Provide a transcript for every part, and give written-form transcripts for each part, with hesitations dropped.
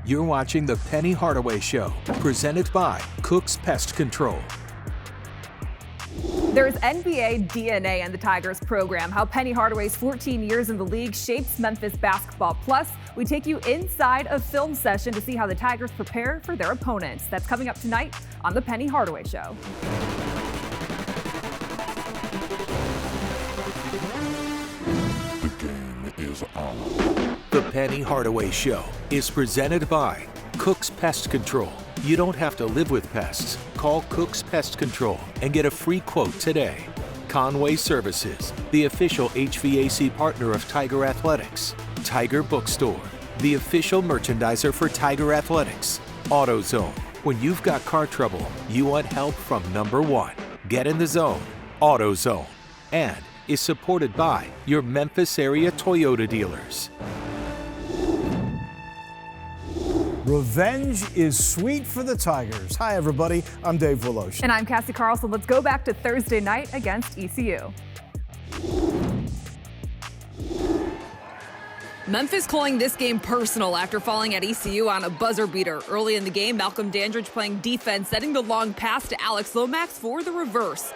You're watching The Penny Hardaway Show, presented by Cook's Pest Control. There's NBA DNA in the Tigers program, how Penny Hardaway's 14 years in the league shapes Memphis basketball. Plus, we take you inside a film session to see how the Tigers prepare for their opponents. That's coming up tonight on The Penny Hardaway Show. The game is on. The Penny Hardaway Show is presented by Cook's Pest Control. You don't have to live with pests. Call Cook's Pest Control and get a free quote today. Conway Services, the official HVAC partner of Tiger Athletics. Tiger Bookstore, the official merchandiser for Tiger Athletics. AutoZone, when you've got car trouble, you want help from number one. Get in the zone. AutoZone. And is supported by your Memphis area Toyota dealers. Revenge is sweet for the Tigers. Hi, everybody. I'm Dave Voloshin. And I'm Cassie Carlson. Let's go back to Thursday night against ECU. Memphis calling this game personal after falling at ECU on a buzzer beater. Early in the game, Malcolm Dandridge playing defense, setting the long pass to Alex Lomax for the reverse.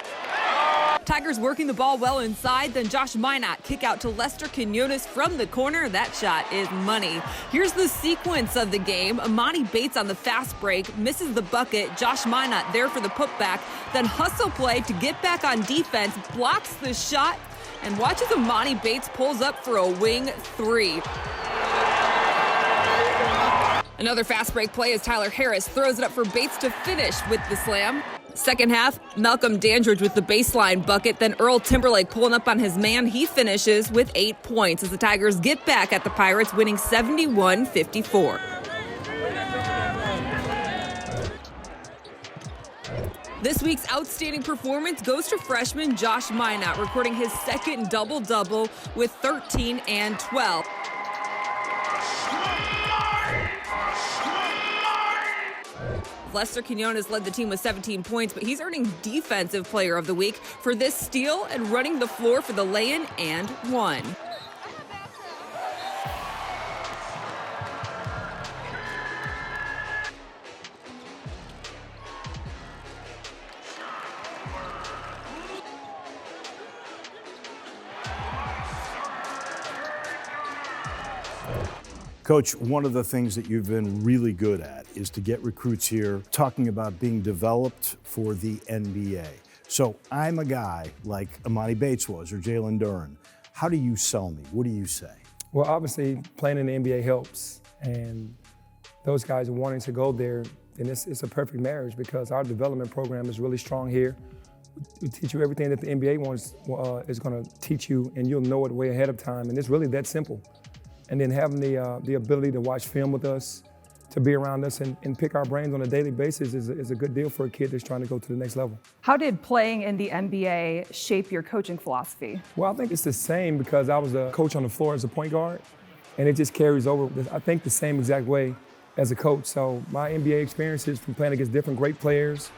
Tigers working the ball well inside, then Josh Minot kick out to Lester Quinones from the corner. That shot is money. Here's the sequence of the game. Amani Bates on the fast break, misses the bucket. Josh Minot there for the putback, then hustle play to get back on defense, blocks the shot, and watches Amani Bates pulls up for a wing three. Another fast break play as Tyler Harris throws it up for Bates to finish with the slam. Second half, Malcolm Dandridge with the baseline bucket, then Earl Timberlake pulling up on his man. He finishes with 8 points as the Tigers get back at the Pirates, winning 71-54. This week's outstanding performance goes to freshman Josh Minot, recording his second double-double with 13 and 12. Lester Quinones led the team with 17 points, but he's earning Defensive Player of the Week for this steal and running the floor for the lay-in and one. Coach, one of the things that you've been really good at is to get recruits here talking about being developed for the NBA. So I'm a guy like Amani Bates was or Jalen Duren. How do you sell me? What do you say? Well, obviously, playing in the NBA helps. And those guys are wanting to go there, and it's a perfect marriage because our development program is really strong here. We teach you everything that the NBA is going to teach you, and you'll know it way ahead of time. And it's really that simple. And then having the ability to watch film with us, to be around us and pick our brains on a daily basis is a good deal for a kid that's trying to go to the next level. How did playing in the NBA shape your coaching philosophy? Well, I think it's the same because I was a coach on the floor as a point guard, and it just carries over, I think, the same exact way as a coach. So my NBA experiences from playing against different great players,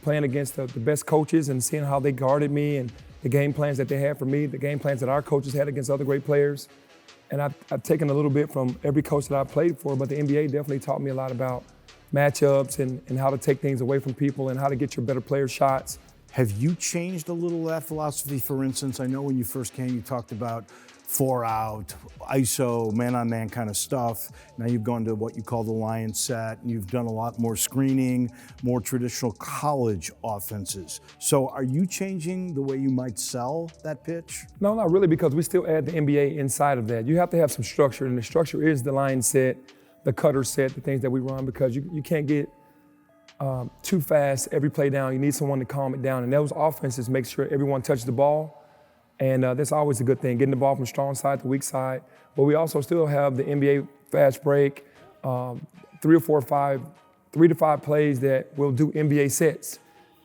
playing against the best coaches and seeing how they guarded me and the game plans that they had for me, the game plans that our coaches had against other great players. And I've taken a little bit from every coach that I've played for, but the NBA definitely taught me a lot about matchups and how to take things away from people and how to get your better player shots. Have you changed a little of that philosophy? For instance, I know when you first came, you talked about 4 out, ISO, man-on-man kind of stuff. Now you've gone to what you call the lion set, and you've done a lot more screening, more traditional college offenses. So are you changing the way you might sell that pitch? No, not really, because we still add the NBA inside of that. You have to have some structure, and the structure is the lion set, the cutter set, the things that we run, because you can't get too fast every play down. You need someone to calm it down, and those offenses make sure everyone touches the ball. And that's always a good thing, getting the ball from strong side to weak side. But we also still have the NBA fast break, 3 to 5 plays that will do NBA sets.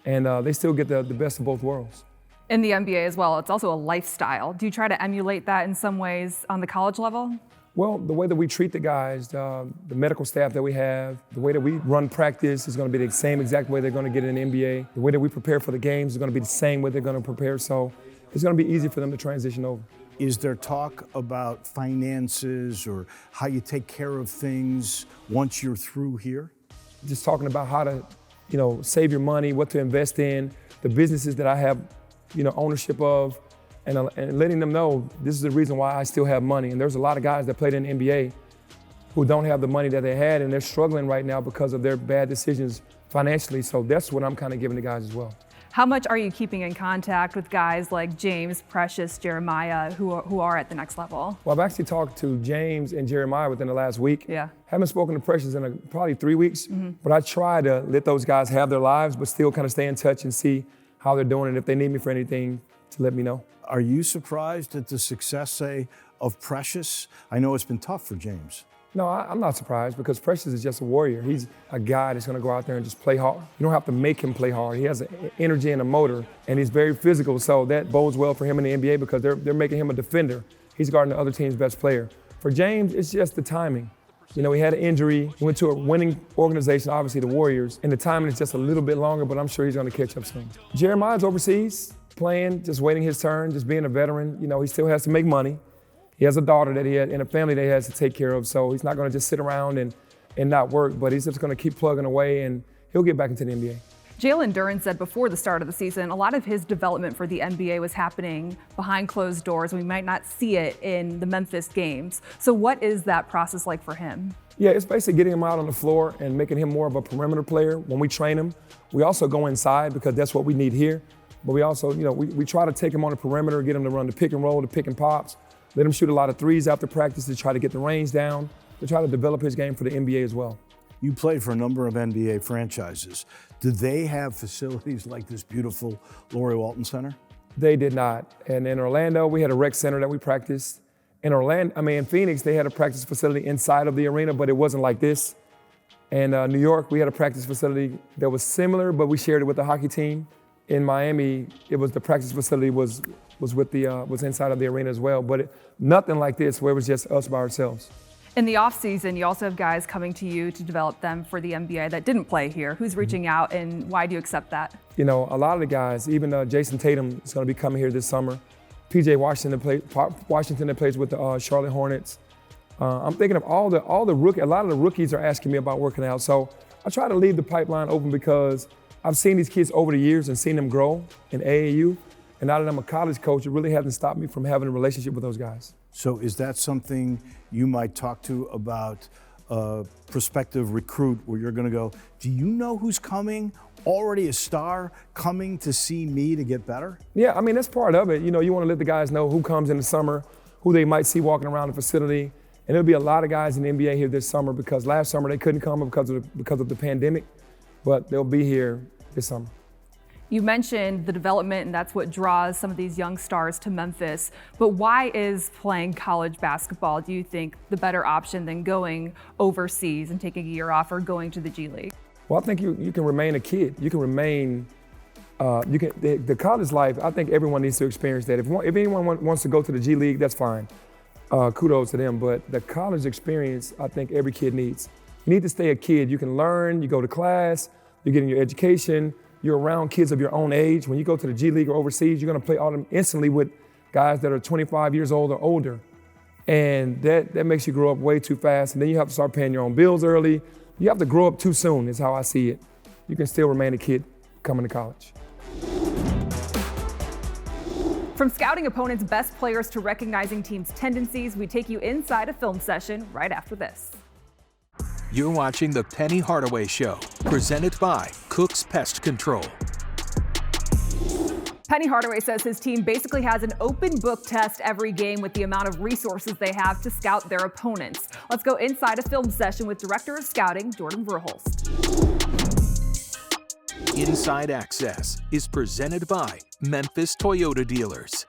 And they still get the best of both worlds. In the NBA as well, it's also a lifestyle. Do you try to emulate that in some ways on the college level? Well, the way that we treat the guys, the medical staff that we have, the way that we run practice is going to be the same exact way they're going to get in the NBA. The way that we prepare for the games is going to be the same way they're going to prepare. So it's going to be easy for them to transition over. Is there talk about finances or how you take care of things once you're through here? Just talking about how to, save your money, what to invest in, the businesses that I have, ownership of, and letting them know this is the reason why I still have money. And there's a lot of guys that played in the NBA who don't have the money that they had, and they're struggling right now because of their bad decisions financially. So that's what I'm kind of giving the guys as well. How much are you keeping in contact with guys like James, Precious, Jeremiah, who are at the next level? Well, I've actually talked to James and Jeremiah within the last week. Yeah. Haven't spoken to Precious in probably 3 weeks, but I try to let those guys have their lives, but still kind of stay in touch and see how they're doing, and if they need me for anything, to let me know. Are you surprised at the success, say, of Precious? I know it's been tough for James. No, I'm not surprised because Precious is just a warrior. He's a guy that's going to go out there and just play hard. You don't have to make him play hard. He has an energy and a motor, and he's very physical, so that bodes well for him in the NBA because they're making him a defender. He's guarding the other team's best player. For James, it's just the timing. He had an injury. He went to a winning organization, obviously the Warriors, and the timing is just a little bit longer, but I'm sure he's going to catch up soon. Jeremiah's overseas, playing, just waiting his turn, just being a veteran. He still has to make money. He has a daughter that he had and a family that he has to take care of, so he's not going to just sit around and not work, but he's just going to keep plugging away, and he'll get back into the NBA. Jalen Duren said before the start of the season, a lot of his development for the NBA was happening behind closed doors. We might not see it in the Memphis games. So what is that process like for him? Yeah, it's basically getting him out on the floor and making him more of a perimeter player. When we train him, we also go inside because that's what we need here. But we also, we try to take him on the perimeter, get him to run the pick and roll, the pick and pops, let him shoot a lot of threes after practice to try to get the range down, to try to develop his game for the NBA as well. You played for a number of NBA franchises. Do they have facilities like this beautiful Laurie Walton Center? They did not. And in Orlando, we had a rec center that we practiced. In Phoenix, they had a practice facility inside of the arena, but it wasn't like this. And New York, we had a practice facility that was similar, but we shared it with the hockey team. In Miami, the practice facility was inside of the arena as well, but nothing like this where it was just us by ourselves. In the offseason, you also have guys coming to you to develop them for the NBA that didn't play here. Who's reaching out, and why do you accept that? A lot of the guys, even Jason Tatum is going to be coming here this summer. PJ Washington that plays with the Charlotte Hornets. I'm thinking of all the rookies. A lot of the rookies are asking me about working out. So I try to leave the pipeline open because I've seen these kids over the years and seen them grow in AAU. And now that I'm a college coach, it really hasn't stopped me from having a relationship with those guys. So is that something you might talk to about a prospective recruit where you're going to go, do you know who's coming? Already a star coming to see me to get better? Yeah, that's part of it. You want to let the guys know who comes in the summer, who they might see walking around the facility. And there'll be a lot of guys in the NBA here this summer because last summer they couldn't come because of the pandemic, but they'll be here this summer. You mentioned the development, and that's what draws some of these young stars to Memphis. But why is playing college basketball, do you think, the better option than going overseas and taking a year off or going to the G League? Well, I think you can remain a kid. You can remain, the college life, I think everyone needs to experience that. If anyone wants to go to the G League, that's fine. Kudos to them. But the college experience, I think every kid needs. You need to stay a kid. You can learn, you go to class, you're getting your education, you're around kids of your own age. When you go to the G League or overseas, you're gonna play instantly with guys that are 25 years old or older. And that makes you grow up way too fast. And then you have to start paying your own bills early. You have to grow up too soon, is how I see it. You can still remain a kid coming to college. From scouting opponents' best players to recognizing teams' tendencies, we take you inside a film session right after this. You're watching The Penny Hardaway Show, presented by Cook's Pest Control. Penny Hardaway says his team basically has an open book test every game with the amount of resources they have to scout their opponents. Let's go inside a film session with Director of Scouting, Jordan Verhulst. Inside Access is presented by Memphis Toyota Dealers.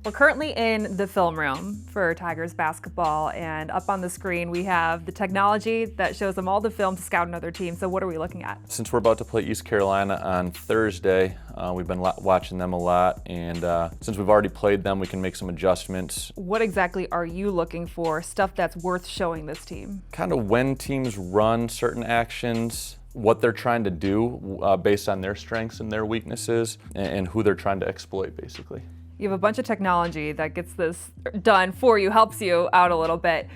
We're currently in the film room for Tigers basketball, and up on the screen we have the technology that shows them all the film to scout another team. So what are we looking at? Since we're about to play East Carolina on Thursday, we've been watching them a lot, and since we've already played them, we can make some adjustments. What exactly are you looking for, stuff that's worth showing this team? Kind of when teams run certain actions, what they're trying to do based on their strengths and their weaknesses, and who they're trying to exploit, basically. You have a bunch of technology that gets this done for you, helps you out a little bit.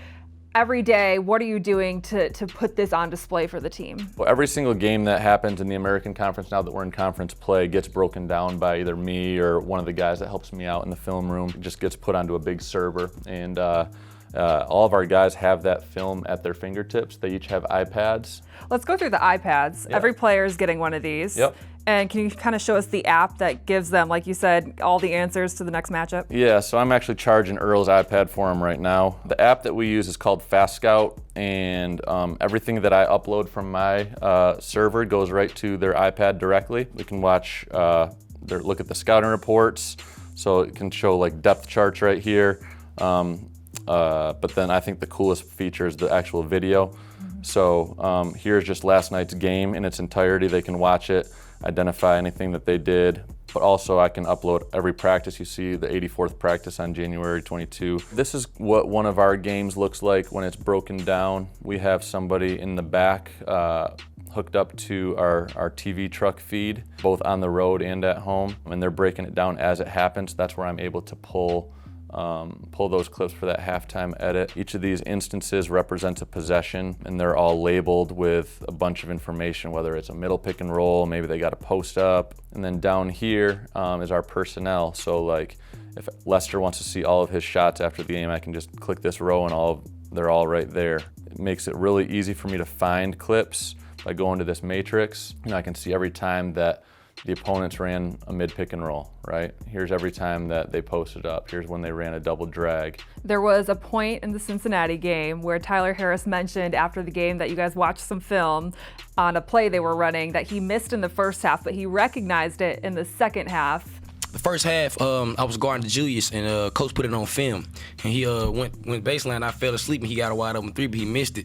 Every day, what are you doing to put this on display for the team? Well, every single game that happens in the American Conference, now that we're in conference play, gets broken down by either me or one of the guys that helps me out in the film room. It just gets put onto a big server, and all of our guys have that film at their fingertips. They each have iPads. Let's go through the iPads. Yeah. Every player is getting one of these. Yep. And can you kind of show us the app that gives them, like you said, all the answers to the next matchup? Yeah, so I'm actually charging Earl's iPad for him right now. The app that we use is called Fast Scout, and everything that I upload from my server goes right to their iPad directly. We can watch, look at the scouting reports, so it can show like depth charts right here. But then I think the coolest feature is the actual video. So here's just last night's game in its entirety. They can watch it, identify anything that they did, but also I can upload every practice. You see the 84th practice on January 22. This is what one of our games looks like when it's broken down. We have somebody in the back hooked up to our TV truck feed, both on the road and at home, and they're breaking it down as it happens. That's where I'm able to pull those clips for that halftime edit. Each of these instances represents a possession, and they're all labeled with a bunch of information, whether it's a middle pick and roll, maybe they got a post up. And then down here is our personnel. So like if Lester wants to see all of his shots after the game, I can just click this row and they're all right there. It makes it really easy for me to find clips by going to this matrix, and I can see every time that the opponents ran a mid pick and roll, right? Here's every time that they posted up. Here's when they ran a double drag. There was a point in the Cincinnati game where Tyler Harris mentioned after the game that you guys watched some film on a play they were running that he missed in the first half, but he recognized it in the second half. The first half, I was guarding Julius, and Coach put it on film. And he went baseline. I fell asleep, and he got a wide open three, but he missed it.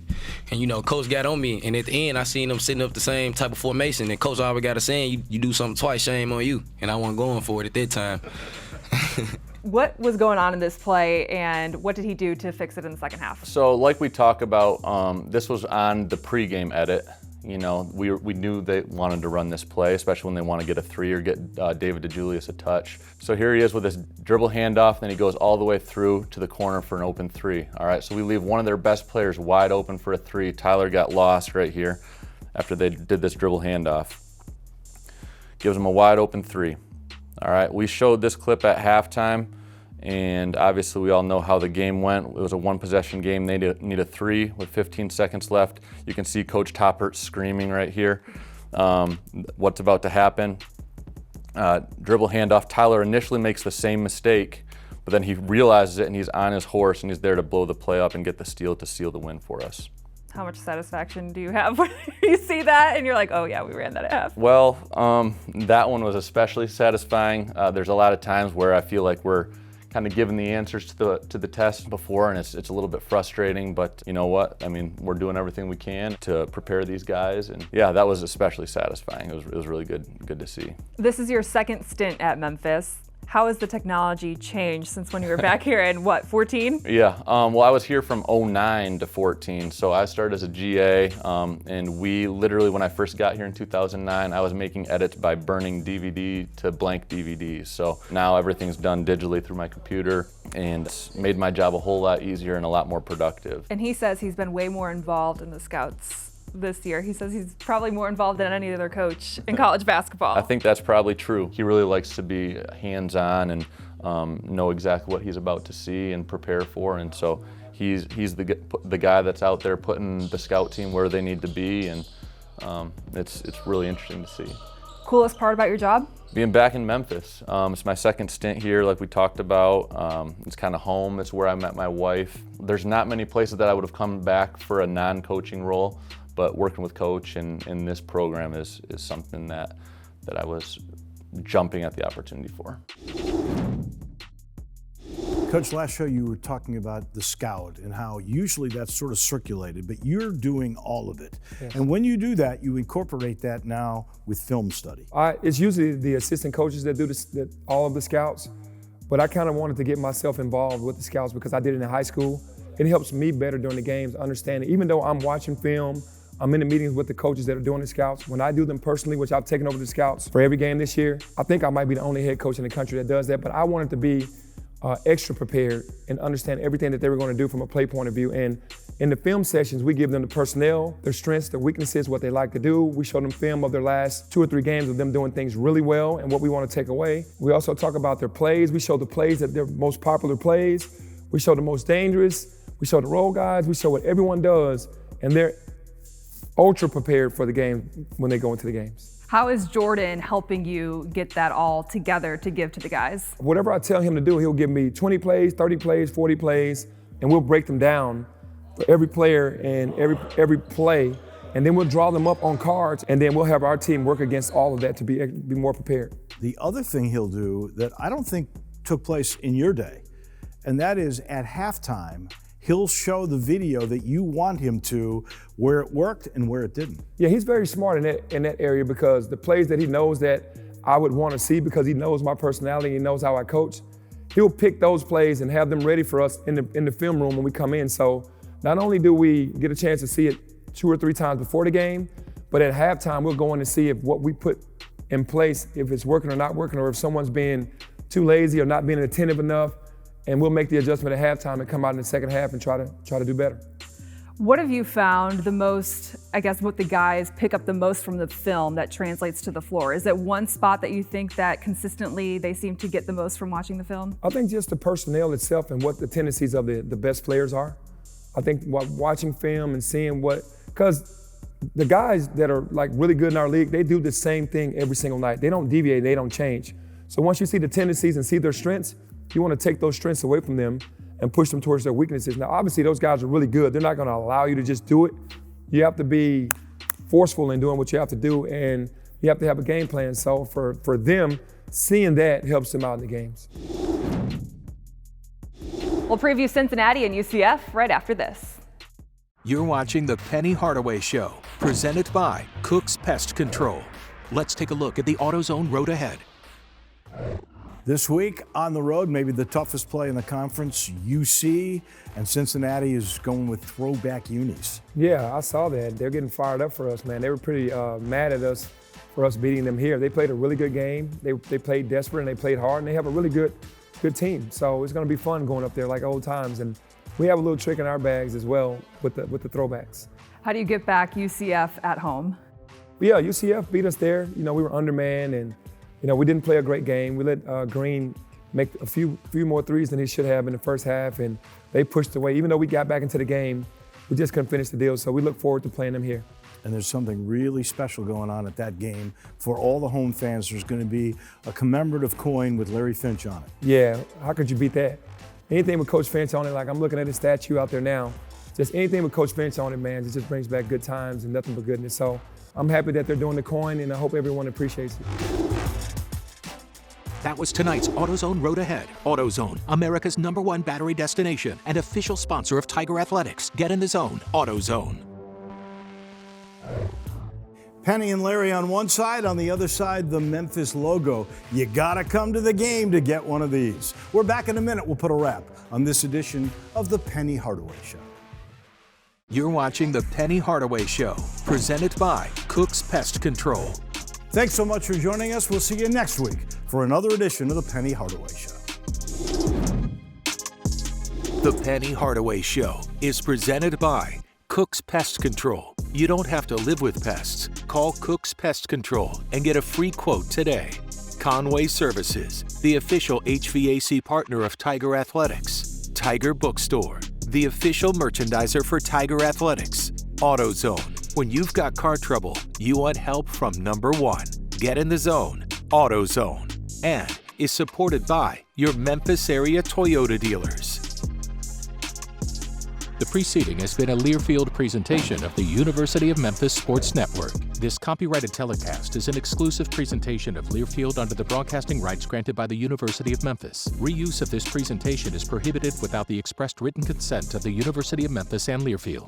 And, Coach got on me. And at the end, I seen him sitting up the same type of formation. And Coach always got a saying, you do something twice, shame on you. And I wasn't going for it at that time. What was going on in this play, and what did he do to fix it in the second half? So like we talk about, this was on the pregame edit. We knew they wanted to run this play, especially when they want to get a three or get David DeJulius a touch. So here he is with this dribble handoff, then he goes all the way through to the corner for an open three. All right, so we leave one of their best players wide open for a three. Tyler got lost right here after they did this dribble handoff. Gives him a wide open three. All right, we showed this clip at halftime, and obviously we all know how the game went. It was a one possession game. They need a three with 15 seconds left. You can see Coach Toppert screaming right here. What's about to happen? Dribble handoff. Tyler initially makes the same mistake, but then he realizes it and he's on his horse and he's there to blow the play up and get the steal to seal the win for us. How much satisfaction do you have when you see that and you're like, oh yeah, we ran that at half? Well, that one was especially satisfying. There's a lot of times where I feel like we're kind of given the answers to the test before, and it's a little bit frustrating, but you know what? I mean, we're doing everything we can to prepare these guys, and yeah, that was especially satisfying. It was really good to see. This is your second stint at Memphis. How has the technology changed since when you were back here in, 14? Yeah, well, I was here from 09 to 14, so I started as a GA, and we literally, when I first got here in 2009, I was making edits by burning DVD to blank DVDs. So now everything's done digitally through my computer, and it's made my job a whole lot easier and a lot more productive. And he says he's been way more involved in the scouts this year. He says he's probably more involved than any other coach in college basketball. I think that's probably true. He really likes to be hands-on and know exactly what he's about to see and prepare for, and so he's the guy that's out there putting the scout team where they need to be, and it's really interesting to see. Coolest part about your job? Being back in Memphis. It's my second stint here, like we talked about. It's kind of home. It's where I met my wife. There's not many places that I would have come back for a non-coaching role, but working with Coach and in this program is something that I was jumping at the opportunity for. Coach, last show you were talking about the scout and how usually that's sort of circulated, but you're doing all of it. Yes. And when you do that, you incorporate that now with film study. It's usually the assistant coaches that do all of the scouts, but I kind of wanted to get myself involved with the scouts because I did it in high school. It helps me better during the games, understanding, even though I'm watching film, I'm in the meetings with the coaches that are doing the scouts. When I do them personally, which I've taken over the scouts for every game this year, I think I might be the only head coach in the country that does that, but I wanted to be extra prepared and understand everything that they were going to do from a play point of view. And in the film sessions, we give them the personnel, their strengths, their weaknesses, what they like to do. We show them film of their last 2 or 3 games of them doing things really well and what we want to take away. We also talk about their plays. We show the plays that their most popular plays. We show the most dangerous. We show the role guys. We show what everyone does, and they're ultra prepared for the game when they go into the games. How is Jordan helping you get that all together to give to the guys? Whatever I tell him to do, he'll give me 20 plays, 30 plays, 40 plays, and we'll break them down for every player and every play, and then we'll draw them up on cards, and then we'll have our team work against all of that to be more prepared. The other thing he'll do that I don't think took place in your day, and that is at halftime, he'll show the video that you want him to, where it worked and where it didn't. Yeah, he's very smart in that area, because the plays that he knows that I would want to see, because he knows my personality, he knows how I coach, he'll pick those plays and have them ready for us in the film room when we come in. So not only do we get a chance to see it 2 or 3 times before the game, but at halftime we'll go in to see if what we put in place, if it's working or not working, or if someone's being too lazy or not being attentive enough, and we'll make the adjustment at halftime and come out in the second half and try to do better. What have you found the most, I guess, what the guys pick up the most from the film that translates to the floor? Is it one spot that you think that consistently they seem to get the most from watching the film? I think just the personnel itself and what the tendencies of the best players are. I think watching film and seeing because the guys that are like really good in our league, they do the same thing every single night. They don't deviate, they don't change. So once you see the tendencies and see their strengths, you want to take those strengths away from them and push them towards their weaknesses. Now, obviously, those guys are really good. They're not going to allow you to just do it. You have to be forceful in doing what you have to do, and you have to have a game plan. So for them, seeing that helps them out in the games. We'll preview Cincinnati and UCF right after this. You're watching the Penny Hardaway Show, presented by Cook's Pest Control. Let's take a look at the AutoZone road ahead. This week on the road, maybe the toughest play in the conference, UC, and Cincinnati is going with throwback unis. Yeah, I saw that. They're getting fired up for us, man. They were pretty mad at us for us beating them here. They played a really good game. They played desperate and they played hard, and they have a really good team. So it's going to be fun going up there like old times. And we have a little trick in our bags as well with the throwbacks. How do you get back UCF at home? Yeah, UCF beat us there. You know, we were undermanned, and you know, we didn't play a great game. We let Green make a few more threes than he should have in the first half, and they pushed away. Even though we got back into the game, we just couldn't finish the deal. So we look forward to playing them here. And there's something really special going on at that game. For all the home fans, there's going to be a commemorative coin with Larry Finch on it. Yeah, how could you beat that? Anything with Coach Finch on it, like I'm looking at his statue out there now, just anything with Coach Finch on it, man, it just brings back good times and nothing but goodness. So I'm happy that they're doing the coin, and I hope everyone appreciates it. That was tonight's AutoZone Road Ahead. AutoZone, America's #1 battery destination and official sponsor of Tiger Athletics. Get in the zone, AutoZone. Penny and Larry on one side, on the other side, the Memphis logo. You gotta come to the game to get one of these. We're back in a minute. We'll put a wrap on this edition of the Penny Hardaway Show. You're watching the Penny Hardaway Show, presented by Cook's Pest Control. Thanks so much for joining us. We'll see you next week for another edition of the Penny Hardaway Show. The Penny Hardaway Show is presented by Cook's Pest Control. You don't have to live with pests. Call Cook's Pest Control and get a free quote today. Conway Services, the official HVAC partner of Tiger Athletics. Tiger Bookstore, the official merchandiser for Tiger Athletics. AutoZone, when you've got car trouble, you want help from #1. Get in the zone, AutoZone. And is supported by your Memphis area Toyota dealers. The preceding has been a Learfield presentation of the University of Memphis Sports Network. This copyrighted telecast is an exclusive presentation of Learfield under the broadcasting rights granted by the University of Memphis. Reuse of this presentation is prohibited without the expressed written consent of the University of Memphis and Learfield.